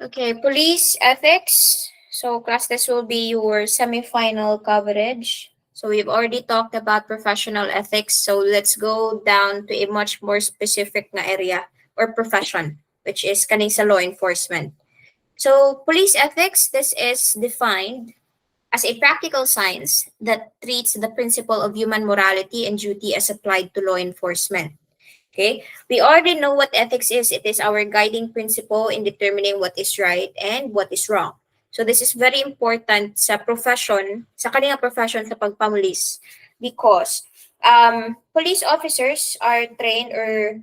Okay, police ethics. So class, this will be your semi-final coverage. So we've already talked about professional ethics. So let's go down to a much more specific na area or profession, which is kaning sa law enforcement. So police ethics, this is defined as a practical science that treats the principle of human morality and duty as applied to law enforcement. Okay, we already know what ethics is. It is our guiding principle in determining what is right and what is wrong. So this is very important sa profession, sa kanilang profession sa pagpamulis, because police officers are trained or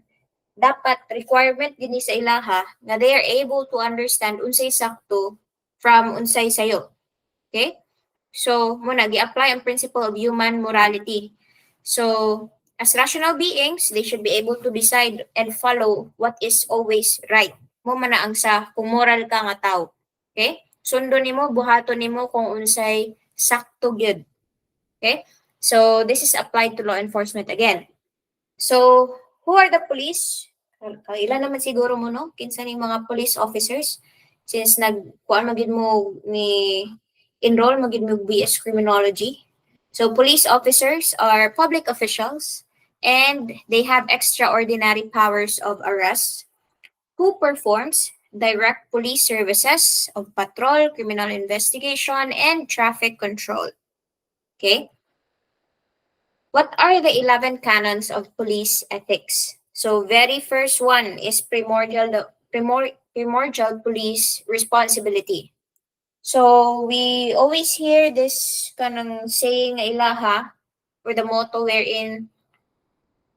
dapat requirement gini sa ilaha na they are able to understand unsay sakto from unsay sayo. Okay? So, muna, gi-apply ang principle of human morality. So, as rational beings, they should be able to decide and follow what is always right. Mo man na ang sa kung moral ka nga tao. Okay? Sundo nimo, buhaton nimo kung unsay sakto gyud. Okay? So, this is applied to law enforcement again. So, who are the police? Ilan naman siguro mo, no? Kinsa ning mga police officers? Since kuan magid mo ni enroll magid mo BS Criminology. So police officers are public officials and they have extraordinary powers of arrest who performs direct police services of patrol, criminal investigation, and traffic control. Okay? What are the 11 canons of police ethics? So very first one is primordial police responsibility. So we always hear this kanang saying nga ilaha or the motto wherein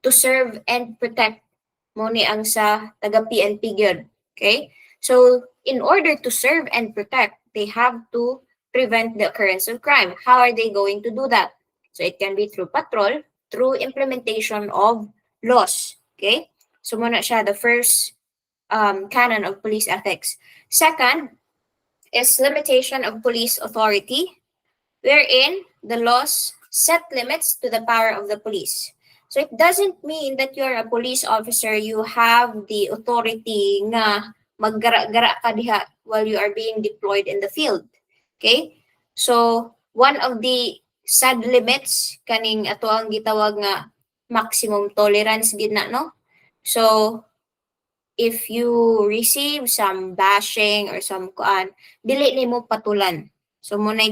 to serve and protect mo ni ang sa taga PNP gyud. Okay? So in order to serve and protect, they have to prevent the occurrence of crime. How are they going to do that? So it can be through patrol, through implementation of laws. Okay? So muna siya the first canon of police ethics. Second is limitation of police authority, wherein the laws set limits to the power of the police. So it doesn't mean that you're a police officer, you have the authority nga maggara-gara ka diha while you are being deployed in the field. Okay? So one of the sad limits kaning ato ang gitawag nga maximum tolerance gid na, no? So if you receive some bashing or some kuan, dili nimo patulan. So mo na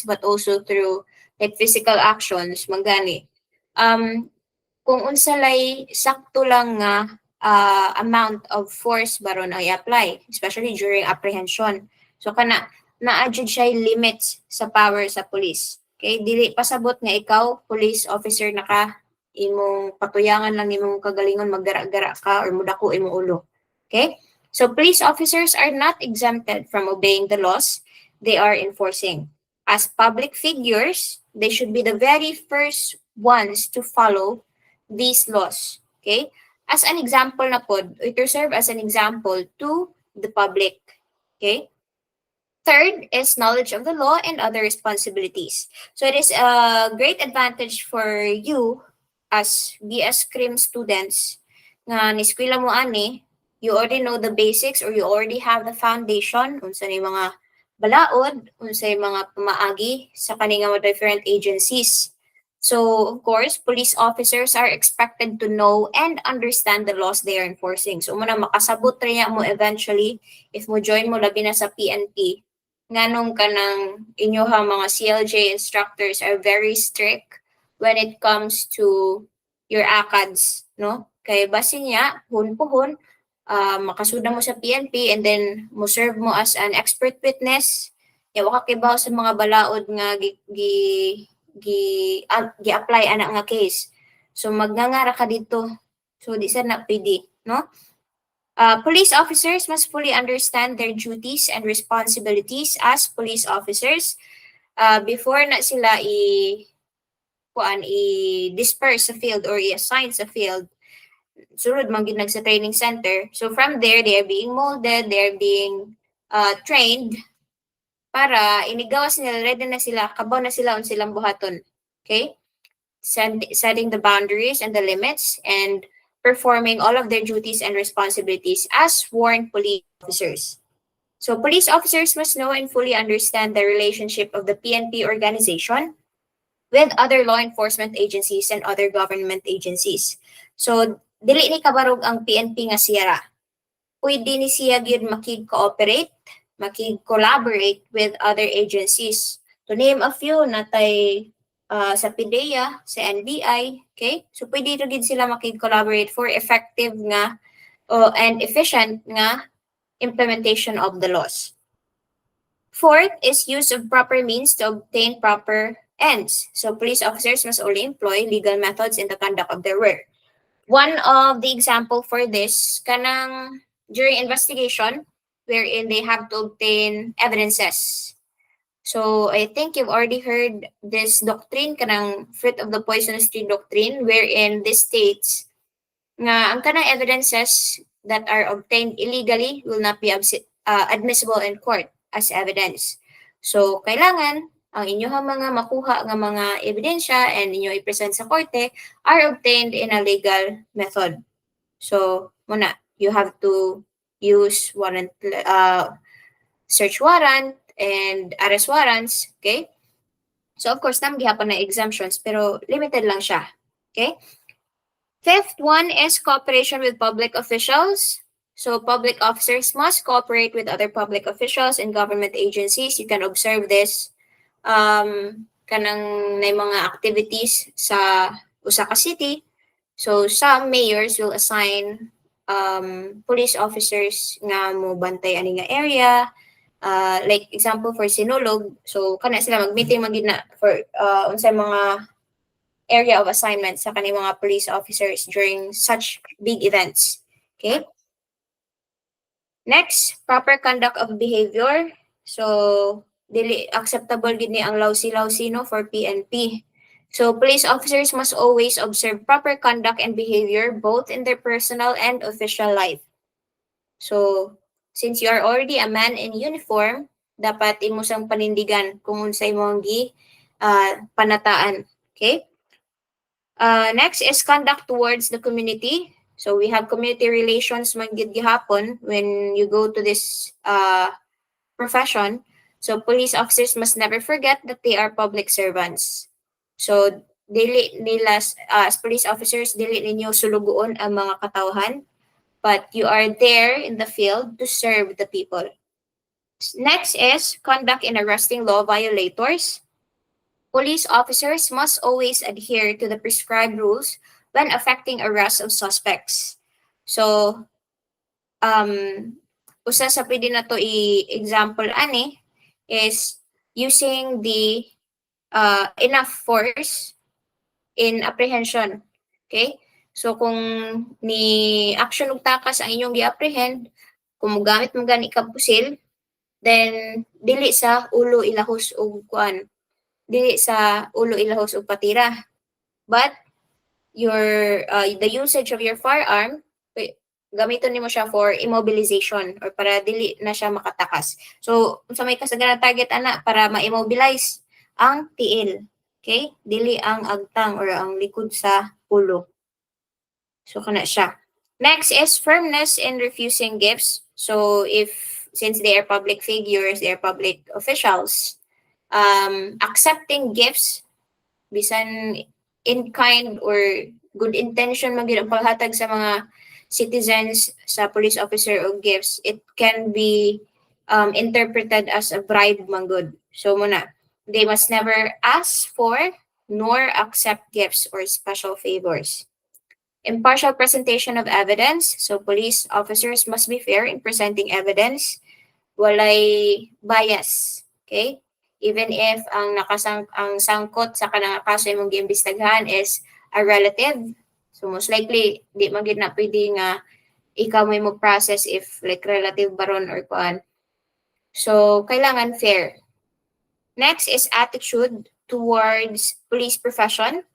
but also through like physical actions magani. Kung unsa lay sakto lang nga amount of force baron ay apply, especially during apprehension. So kana na-adjud siya limits sa power sa police. Okay, dili pasabot nga ikaw police officer na ka imong patuyangan lang imong kagalingon magdara-gara ka or mudako imong ulo. Okay? So police officers are not exempted from obeying the laws they are enforcing. As public figures, they should be the very first ones to follow these laws. Okay? As an example na pod, it will serve as an example to the public. Okay? Third is knowledge of the law and other responsibilities. So it is a great advantage for you as BS Crim students nga niskwela mo ani, you already know the basics or you already have the foundation unsa ni mga balaod, unsay mga pamaagi sa kaning mga different agencies. So, of course, police officers are expected to know and understand the laws they are enforcing. So, muna makasabot rin mo eventually if mo join mo labi na sa PNP. Nganong ka ng inyong mga CLJ instructors are very strict when it comes to your ACADS, no? Kay basin niya, hun-puhon, makasuda mo sa PNP and then mo serve mo as an expert witness. Yawa ka kibaw sa mga balaod nga gi-apply ana nga case. So magnangara ka dito. So di sa na pwede, no? Police officers must fully understand their duties and responsibilities as police officers before na sila i-disperse sa field or i-assign sa field. Sunod man gid sa training center. So from there, they are being molded, they are being trained para inigawas nila, ready na sila, kabaw na sila on silang buhaton. Okay? Setting the boundaries and the limits and performing all of their duties and responsibilities as sworn police officers. So police officers must know and fully understand the relationship of the PNP organization with other law enforcement agencies and other government agencies. So dili ni kabarog ang PNP nga siya. Pwede ni siya gyud makig-cooperate, makig-collaborate with other agencies. To name a few, natay sa PDEA, sa NBI, okay? So pwede rin sila makig-collaborate for effective nga and efficient nga implementation of the laws. Fourth is use of proper means to obtain proper ends. So police officers must only employ legal methods in the conduct of their work. One of the example for this, kanang during investigation, wherein they have to obtain evidences. So I think you've already heard this doctrine, kanang fruit of the poisonous tree doctrine, wherein this states nga ang kanang evidences that are obtained illegally will not be admissible in court as evidence. So kailangan ang inyong mga makuha nga mga ebidensya and inyo i-present sa korte are obtained in a legal method. So muna, you have to use search warrant and arrest warrants, okay? So of course, gihapon na exemptions, pero limited lang siya, okay? Fifth one is cooperation with public officials. So public officers must cooperate with other public officials and government agencies. You can observe this kanang na mga activities sa usa ka city. So some mayors will assign police officers nga mo bantay ani nga area. Like example for Sinulog, so kana sila mag-meeting magina for unsay mga area of assignment sa kanang mga police officers during such big events. Okay? Next, proper conduct of behavior. So, dili acceptable gid ni ang lawsi-lawsi no for PNP. So, police officers must always observe proper conduct and behavior both in their personal and official life. So, since you are already a man in uniform, dapat imo sang panindigan kung unsay imong panataan. Okay? Next is conduct towards the community. So we have community relations man gid gihapon when you go to this profession. So police officers must never forget that they are public servants. So dili nila as police officers dili ninyo sulugoon ang mga katawhan, but you are there in the field to serve the people. Next is conduct in arresting law violators. Police officers must always adhere to the prescribed rules when affecting arrest of suspects. So, usa sa pwede na to i-example ani is using the enough force in apprehension. Okay? So, kung ni action og takas ang inyong gi-apprehend, kung mogamit mo gani ka pusil, then dili sa ulo ilahos og kuan, dili sa ulo ilahos og patira. But your the usage of your firearm, gamiton nimo siya for immobilization or para dili na siya makatakas. So, unsa may kasagaran target ana para ma-immobilize ang tiil. Okay? Dili ang agtang or ang likod sa ulo. So, kana siya. Next is firmness in refusing gifts. So, since they are public figures, they are public officials, accepting gifts, bisan in kind or good intention man gyud ang paghatag sa mga citizens sa police officer o gifts, it can be interpreted as a bribe man gud. So muna, they must never ask for nor accept gifts or special favors. Impartial presentation of evidence. So police officers must be fair in presenting evidence. Walay bias. Okay? Even if ang sangkot sa kanang kaso imong giimbestigahan is a relative, so most likely di man gid na pwede nga ikaw may mo process if like relative baron or kuan. So kailangan fair. Next is attitude towards police profession.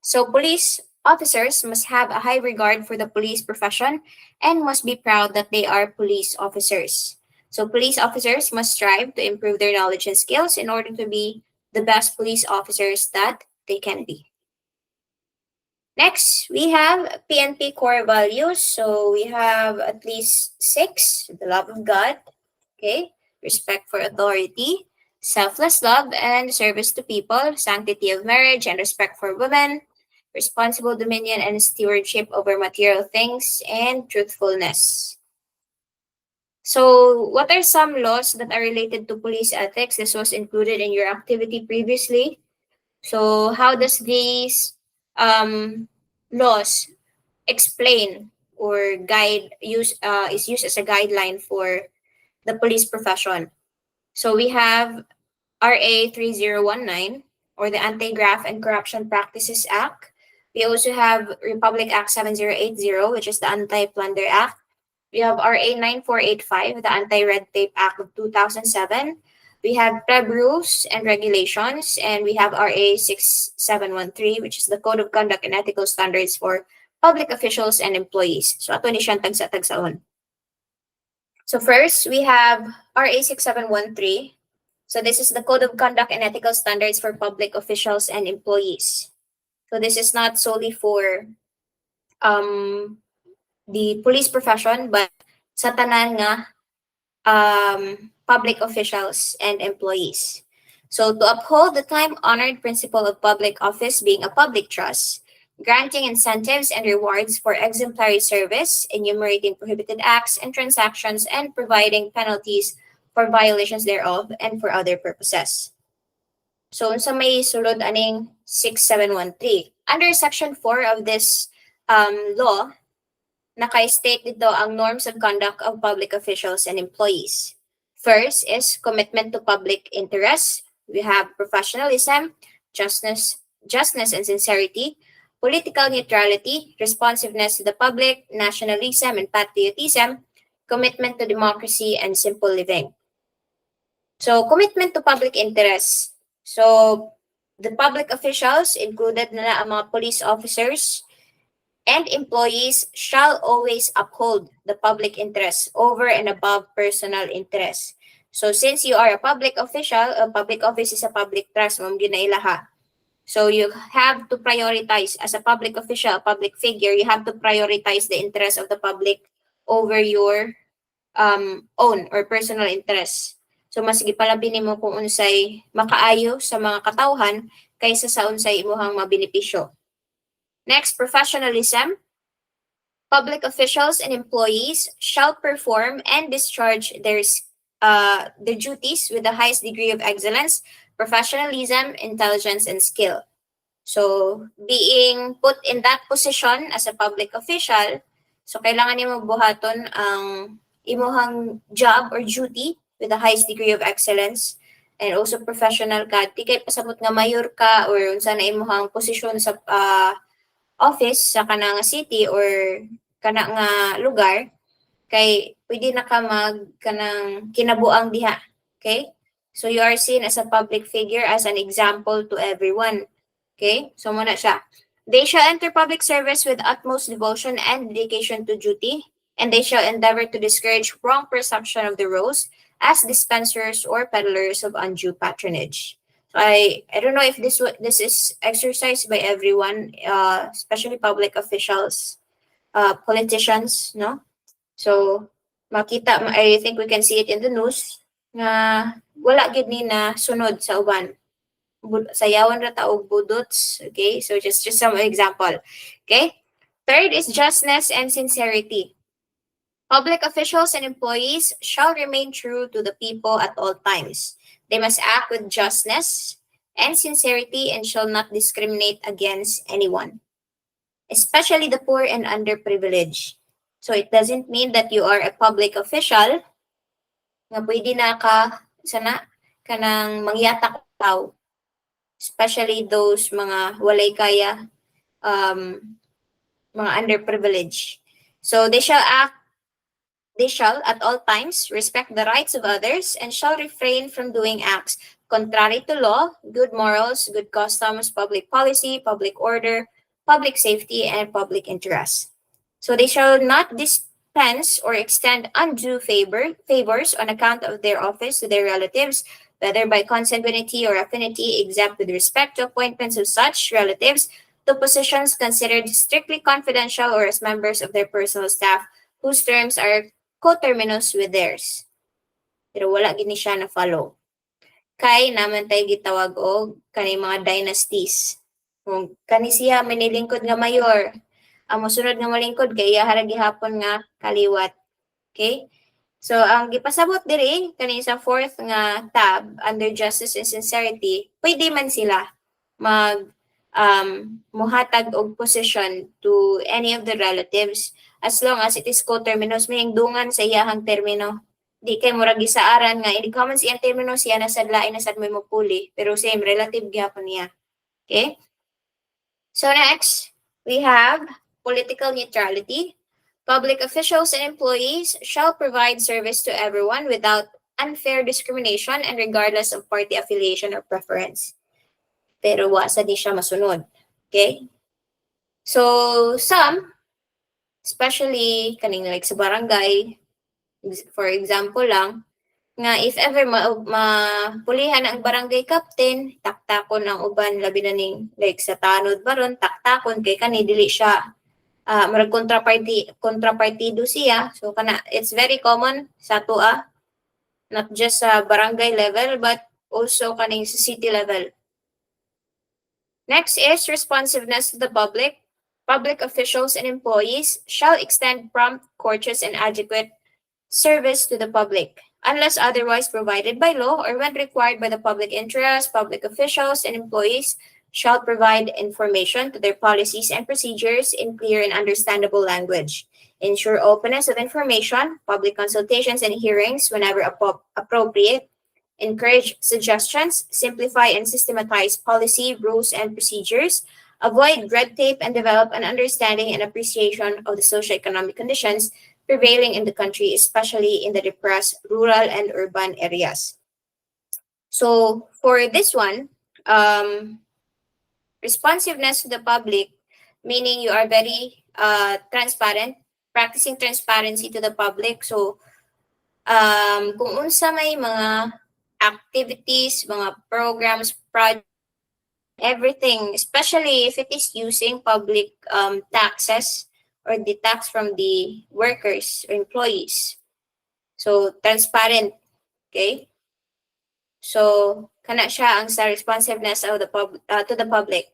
So police officers must have a high regard for the police profession and must be proud that they are police officers. So police officers must strive to improve their knowledge and skills in order to be the best police officers that they can be. Next, we have PNP core values. So we have at least 6: the love of God, okay, respect for authority, selfless love and service to people, sanctity of marriage and respect for women, responsible dominion and stewardship over material things, and truthfulness. So, what are some laws that are related to police ethics? This was included in your activity previously. So, how does these laws explain or guide use is used as a guideline for the police profession? So, we have RA 3019, or the Anti-Graft and Corruption Practices Act. We also have Republic Act 7080, which is the Anti-Plunder Act. We have RA 9485, the Anti-Red Tape Act of 2007. We have PREB rules and regulations, and we have RA 6713, which is the Code of Conduct and Ethical Standards for Public Officials and Employees. So, ato ni siyang tagsa-tagsaon. So, first, we have RA 6713. So, this is the Code of Conduct and Ethical Standards for Public Officials and Employees. So, this is not solely for the police profession, but sa tanan nga public officials and employees. So to uphold the time-honored principle of public office being a public trust, granting incentives and rewards for exemplary service, enumerating prohibited acts and transactions, and providing penalties for violations thereof and for other purposes. So sa may sulod aning 6713. Under Section 4 of this law, naka-state dito ang norms of conduct of public officials and employees. First is commitment to public interest. We have professionalism, justness and sincerity, political neutrality, responsiveness to the public, nationalism and patriotism, commitment to democracy, and simple living. So, commitment to public interest. So, the public officials, included na ang mga police officers, and employees shall always uphold the public interest over and above personal interest. So since you are a public official, a public office is a public trust, ma'am ginailaha. So you have to prioritize as a public official, a public figure, you have to prioritize the interest of the public over your own or personal interest. So mas gipalabini mo kung unsay makaayo sa mga katawhan kaysa sa unsay imuhang mabenepisyo. Next, professionalism. Public officials and employees shall perform and discharge their duties with the highest degree of excellence, professionalism, intelligence, and skill. So, being put in that position as a public official, so kailangan nimo buhaton ang imuhang job or duty with the highest degree of excellence and also professional ka. Di kay pasabot nga mayor ka or unsa na imuhang posisyon sa office sa kanang city or kana nga lugar kay pwede na ka mag kanang kinabuang diha. Okay? So you are seen as a public figure, as an example to everyone. Okay? So muna siya. They shall enter public service with utmost devotion and dedication to duty, and they shall endeavor to discourage wrong perception of the roles as dispensers or peddlers of undue patronage. I don't know if this is exercised by everyone, especially public officials, politicians, no? So makita, I think we can see it in the news nga wala gid ni na sunod sa uban. Sayawan ra ta og budots, okay? So just some example. Okay? Third is justness and sincerity. Public officials and employees shall remain true to the people at all times. They must act with justness and sincerity and shall not discriminate against anyone, especially the poor and underprivileged. So it doesn't mean that you are a public official nga pwede na ka sana kanang mangyatak tao, especially those mga walay kaya, mga underprivileged. So they shall at all times respect the rights of others and shall refrain from doing acts contrary to law, good morals, good customs, public policy, public order, public safety, and public interest. So they shall not dispense or extend undue favors on account of their office to their relatives, whether by consanguinity or affinity, except with respect to appointments of such relatives to positions considered strictly confidential or as members of their personal staff whose terms are coterminous with theirs. Pero wala gini siya na follow. Kay naman tayo gitawag og kani mga dynasties. Kung kani siya manilingkod nga mayor, ang mosunod nga malingkod kay iya hara gihapon nga kaliwat. Okay? So ang gipasabot diri kani sa fourth nga tab under justice and sincerity, pwede man sila mag muhatag og position to any of the relatives as long as it is coterminous, may dungan sa iyahang termino. Di kay murag gisaaran nga ini common siyang termino siya nasad lain nasad may mapuli pero same relative gyapon niya. Okay? So next, we have political neutrality. Public officials and employees shall provide service to everyone without unfair discrimination and regardless of party affiliation or preference. Pero wasa di siya masunod. Okay? So, some, especially kaning like sa barangay, for example lang, nga if ever mapulihan ang barangay captain, taktakon ang uban labi na ning like sa tanod baron, taktakon kay kani dili siya marag kontrapartido siya. So kana it's very common sa tua, not just sa barangay level but also kaning sa city level. Next is responsiveness to the public. Public officials and employees shall extend prompt, courteous, and adequate service to the public. Unless otherwise provided by law or when required by the public interest, public officials and employees shall provide information to their policies and procedures in clear and understandable language. Ensure openness of information, public consultations and hearings whenever appropriate. Encourage suggestions, simplify and systematize policy, rules, and procedures, avoid red tape, and develop an understanding and appreciation of the socioeconomic conditions prevailing in the country, especially in the depressed rural and urban areas. So for this one, responsiveness to the public, meaning you are very transparent, practicing transparency to the public. So kung unsa may mga activities, mga programs, projects, everything, especially if it is using public taxes or the tax from the workers or employees. So, transparent. Okay? So, kana siya ang sa responsiveness of the to the public.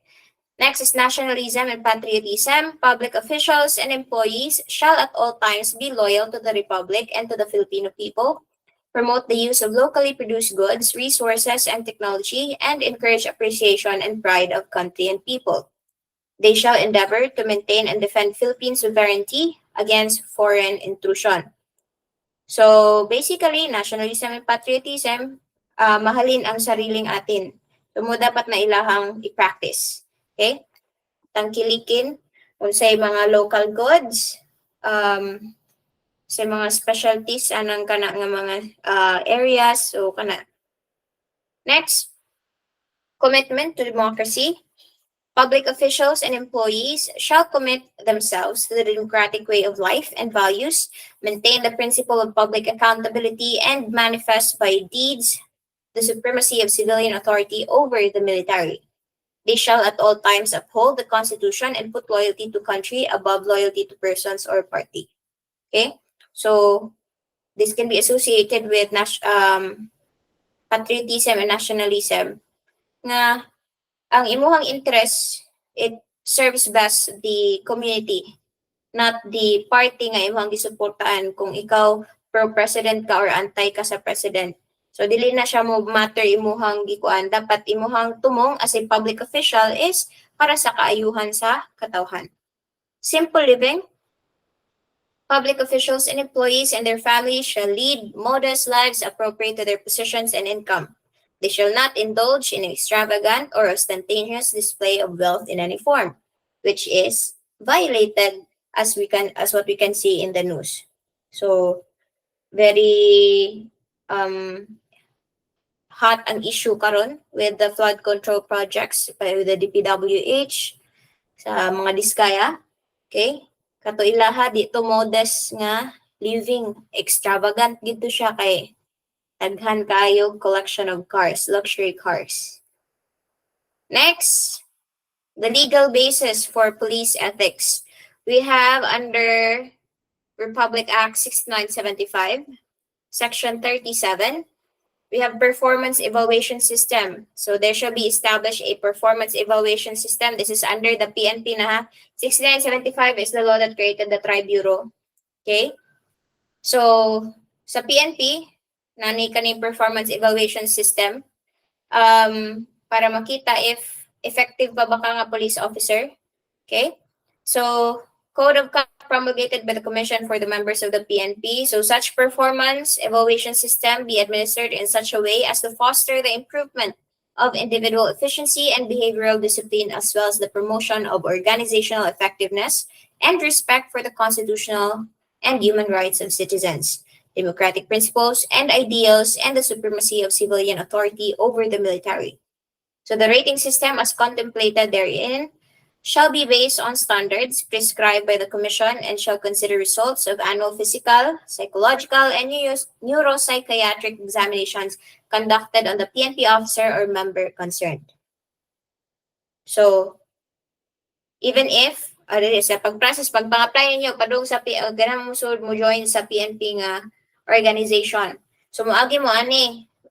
Next is nationalism and patriotism. Public officials and employees shall at all times be loyal to the Republic and to the Filipino people, promote the use of locally produced goods, resources, and technology, and encourage appreciation and pride of country and people. They shall endeavor to maintain and defend Philippine sovereignty against foreign intrusion. So basically, nationalism and patriotism, mahalin ang sariling atin. So mo dapat na ilahang i-practice. Okay? Tangkilikin unsay mga local goods, sa mga specialties anang kana nga mga areas. So kana. Next, commitment to democracy. Public officials and employees shall commit themselves to the democratic way of life and values, maintain the principle of public accountability, and manifest by deeds the supremacy of civilian authority over the military. They shall at all times uphold the Constitution and put loyalty to country above loyalty to persons or party. Okay? So, this can be associated with patriotism and nationalism nga ang imuhang interest, it serves best the community, not the party nga imuhang gisuportaan kung ikaw pro-president ka or antay ka sa president. So, dili na siya mo matter imuhang gikuan. Dapat imuhang tumong as a public official is para sa kaayuhan sa katawhan. Simple living. Public officials and employees and their families shall lead modest lives appropriate to their positions and income. They shall not indulge in extravagant or ostentatious display of wealth in any form, which is violated as what we can see in the news. So, very hot ang issue karon with the flood control projects by the DPWH sa mga diskaya. Okay? Kato ilaha dito modest nga living, extravagant gito siya kay daghan kayo collection of cars, luxury cars. Next, the legal basis for police ethics. We have under Republic Act 6975, Section 37, we have performance evaluation system. So there shall be established a performance evaluation system. This is under the PNP na ha. 6975 is the law that created the Tri-Bureau. Okay? So sa PNP, nani kani performance evaluation system para makita if effective pa ba ka nga police officer. Okay? So Code of Conduct promulgated by the Commission for the members of the PNP. So such performance evaluation system be administered in such a way as to foster the improvement of individual efficiency and behavioral discipline, as well as the promotion of organizational effectiveness and respect for the constitutional and human rights of citizens, democratic principles and ideals, and the supremacy of civilian authority over the military. So the rating system as contemplated therein shall be based on standards prescribed by the Commission and shall consider results of annual physical, psychological, and neuropsychiatric examinations conducted on the PNP officer or member concerned. So, even if, sa pag-process, pag-apply ninyo, padung sa, ganang mo join sa PNP nga organization. So, moagi mo,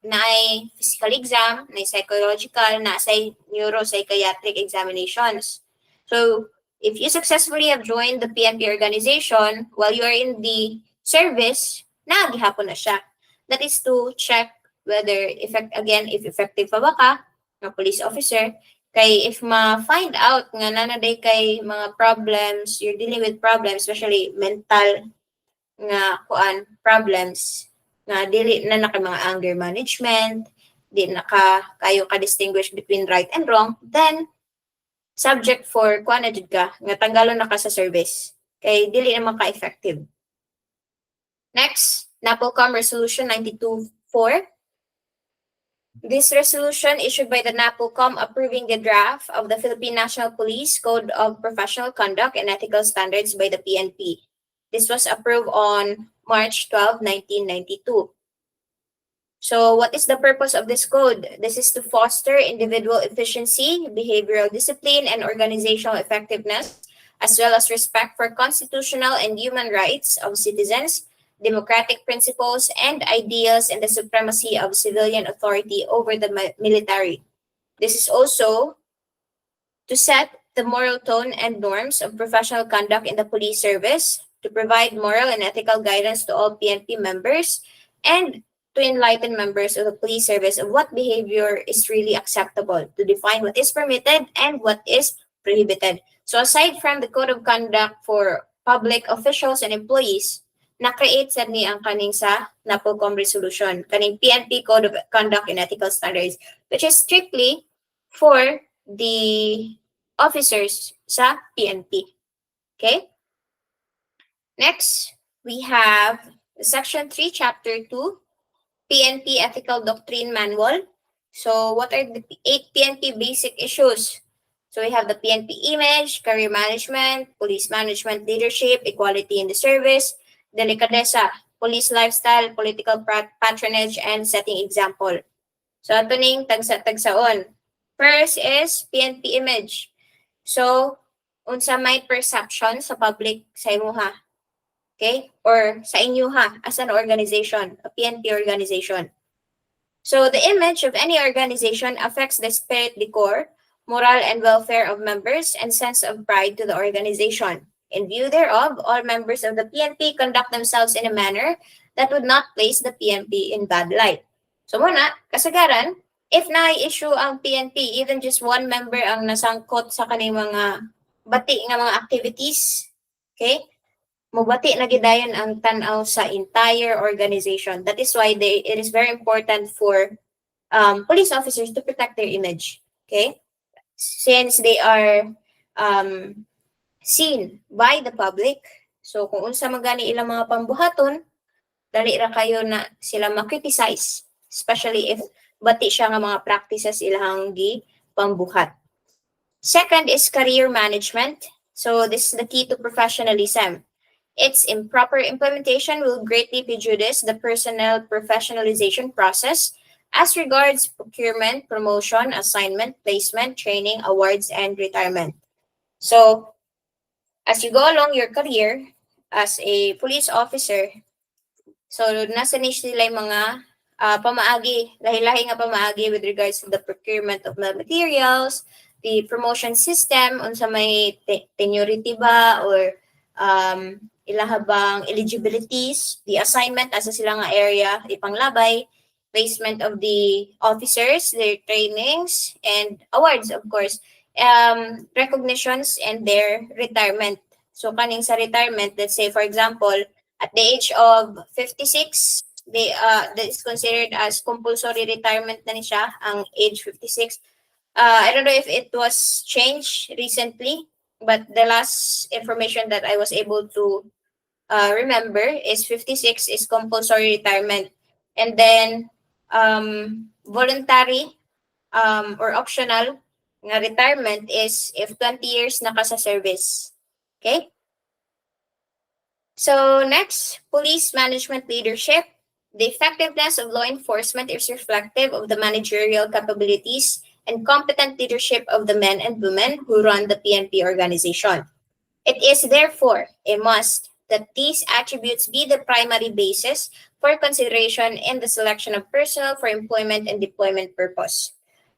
na ay physical exam, na psychological, na ay neuropsychiatric examinations. So, if you successfully have joined the PNP organization while you are in the service, nagihapon na siya. That is to check whether, if effective pa ba ka, na police officer, kay if ma-find out nga nanaday kay mga problems, you're dealing with problems, especially mental nga problems, na dili na naka mga anger management, di na kayo ka-distinguish between right and wrong, then subject for kuan na jud ka nga tanggalon na ka sa service kay dili naman ka effective. Next, NAPOLCOM Resolution 92-4. This resolution issued by the NAPOLCOM approving the draft of the Philippine National Police Code of Professional Conduct and Ethical Standards by the PNP. This was approved on March 12, 1992. So what is the purpose of this code? This is to foster individual efficiency, behavioral discipline, and organizational effectiveness, as well as respect for constitutional and human rights of citizens, democratic principles and ideals, and the supremacy of civilian authority over the military. This is also to set the moral tone and norms of professional conduct in the police service, to provide moral and ethical guidance to all PNP members, and to enlighten members of the police service of what behavior is really acceptable, to define what is permitted and what is prohibited. So aside from the code of conduct for public officials and employees, na-create sad ni ang kaning sa NAPOLCOM resolution, kaning PNP Code of Conduct and Ethical Standards, which is strictly for the officers sa PNP. Okay? Next, we have Section 3, Chapter 2, PNP Ethical Doctrine Manual. So what are the 8 PNP basic issues? So we have the PNP image, career management, police management leadership, equality in the service, delicadeza, police lifestyle, political patronage, and setting example. So ato ning tagsa-tagsaon. First is PNP image. So unsa may perception sa public sa imuha. Okay? Or sa inyo as an organization, a PNP organization. So the image of any organization affects the spirit, decor, moral, and welfare of members and sense of pride to the organization. In view thereof, all members of the PNP conduct themselves in a manner that would not place the PNP in bad light. So muna, kasagaran, if na-issue ang PNP, even just one member ang nasangkot sa kanilang mga bati nga mga activities, okay? Mubati na gidayon ang tanaw sa entire organization. That is why it is very important for police officers to protect their image. Okay? Since they are seen by the public, so kung unsa magani ilang mga pambuhaton, dali ra kayo na sila ma-criticize, especially if bati siya nga mga practices ilang gi pambuhat. Second is career management. So this is the key to professionalism. Its improper implementation will greatly prejudice the personnel professionalization process as regards procurement, promotion, assignment, placement, training, awards, and retirement. So, as you go along your career as a police officer, so nasa niche nila yung mga pamaagi, lahi-lahi nga pamaagi with regards to the procurement of the materials, the promotion system, unsa may tenuity ba or ilaha bang eligibilities, the assignment asa sila nga area ipanglabay, placement of the officers, their trainings, and awards, of course, recognitions, and their retirement. So kaning sa retirement, let's say for example, at the age of 56, that is considered as compulsory retirement na ni siya, ang age 56. I don't know if it was changed recently, but the last information that I was able to remember is 56 is compulsory retirement. And then voluntary or optional nga retirement is if 20 years naka sa service. Okay? So next, police management leadership. The effectiveness of law enforcement is reflective of the managerial capabilities and competent leadership of the men and women who run the PNP organization. It is therefore a must that these attributes be the primary basis for consideration in the selection of personnel for employment and deployment purpose.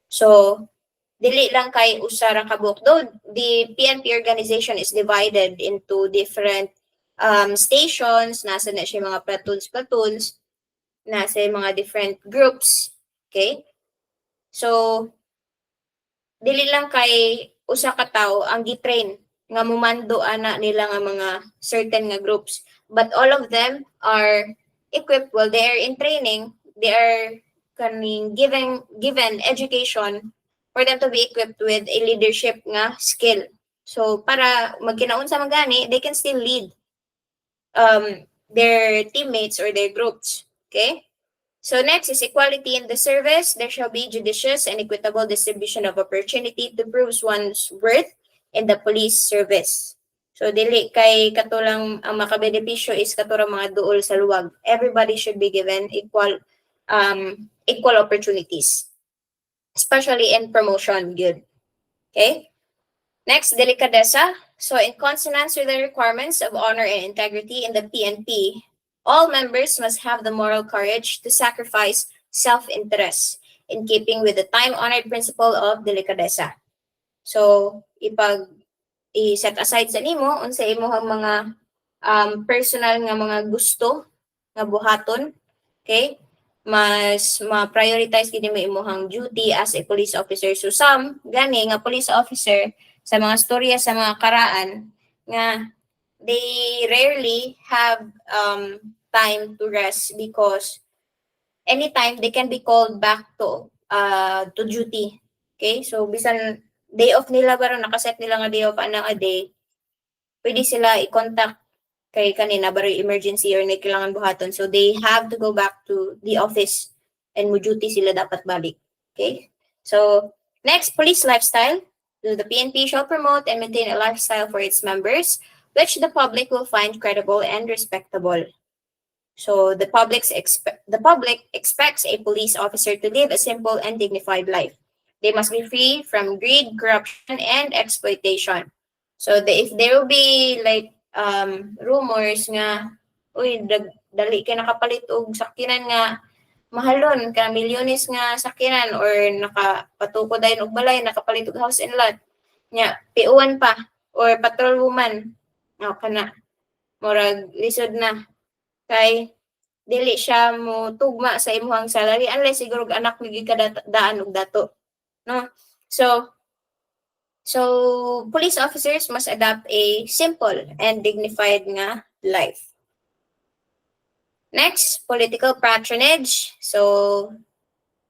So, dili lang kay usa ra ka buok. Though the PNP organization is divided into different stations, nasa na siya mga platoons, nasa mga different groups. Okay? So, dili lang kay usa ka tawo ang gitrain nga mumando ana nila nga mga certain nga groups, but all of them are equipped while they are in training. They are given education for them to be equipped with a leadership nga skill. So para magkinaunsa man gani, they can still lead their teammates or their groups. Okay? So next is equality in the service. There shall be judicious and equitable distribution of opportunity to prove one's worth in the police service. So dili kay katulang ang makabenepisyo is katurang mga duol sa luwag. Everybody should be given equal opportunities, especially in promotion. Good. Okay? Next, delicadeza. So in consonance with the requirements of honor and integrity in the PNP, all members must have the moral courage to sacrifice self-interest in keeping with the time-honored principle of delicadeza. So, i-set aside sa nimo unsa imong mga personal nga mga gusto nga buhaton, okay? Mas ma-prioritize gid mo imong duty as a police officer. So some gani nga police officer sa mga storya sa mga karaan nga they rarely have time to rest because anytime they can be called back to duty. Okay? So bisan day off nila baro nakaset nila nga day off ana a day, pwede sila i-contact kay kanina baro emergency or may kailangan buhaton. So they have to go back to the office and mo duty sila dapat balik. Okay? So next, police lifestyle. So the PNP shall promote and maintain a lifestyle for its members which the public will find credible and respectable. So the public expects a police officer to live a simple and dignified life. They must be free from greed, corruption, and exploitation. So if there will be like rumors nga, uy, dali kay nakapalit og sakyanan nga mahalon ka milyones nga sakyanan or nakapatuko dayon og balay, nakapalit og house and lot nya piuwan pa or patrol woman kana murag lisod na kay dili siya mo tugma sa imong salary unless siguro anak mo daan og dato, no? So police officers must adopt a simple and dignified nga life. Next, political patronage. So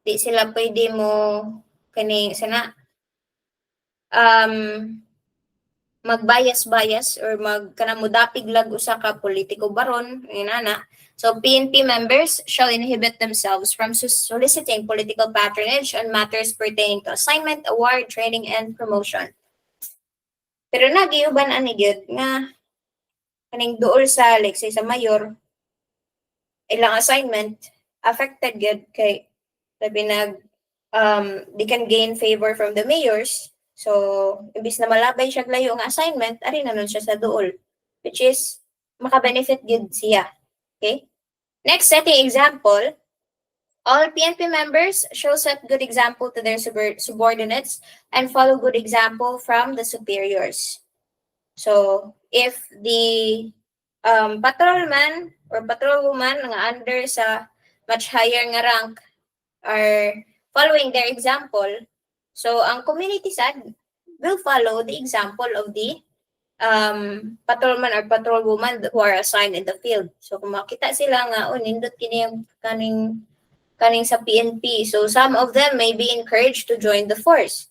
di sila pwede mo kani sana magbias-bias or magkanamudapig lag usa ka politiko baron inana. So PNP members shall inhibit themselves from soliciting political patronage on matters pertaining to assignment, award, training, and promotion. Pero nagiuban ani gyud nga kaning duol sa like say sa mayor ilang assignment affected gyud kay Sabi they can gain favor from the mayors. So, imbis na malabay siya layo ang assignment, ari na nun siya sa duol. Which is, maka-benefit gid siya. Okay? Next, setting example. All PNP members show set good example to their subordinates and follow good example from the superiors. So, if the patrolman or patrolwoman nga under sa much higher nga rank are following their example, so ang community side will follow the example of the patrolman or patrolwoman who are assigned in the field. So kung makita sila nga, nindot kini yung kaning sa PNP. So some of them may be encouraged to join the force.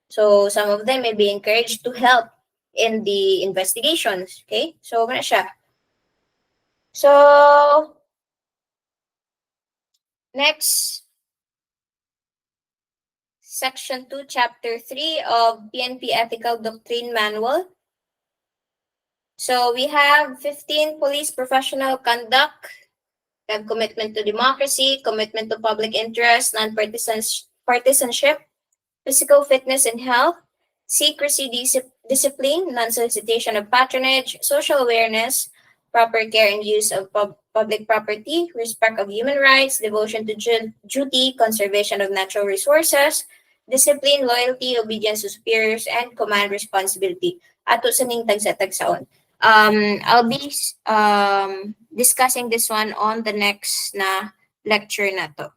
So some of them may be encouraged to help in the investigations. Okay? So wala siya. So next, Section 2, Chapter 3 of PNP Ethical Doctrine Manual. So we have 15 police professional conduct. We have commitment to democracy, commitment to public interest, non-partisanship, physical fitness and health, secrecy, discipline, non-solicitation of patronage, social awareness, proper care and use of public property, respect of human rights, devotion to duty, conservation of natural resources, discipline, loyalty, obedience to superiors, and command responsibility. Ato sa ning tagsa-tagsaon. I'll be discussing this one on the next na lecture na to.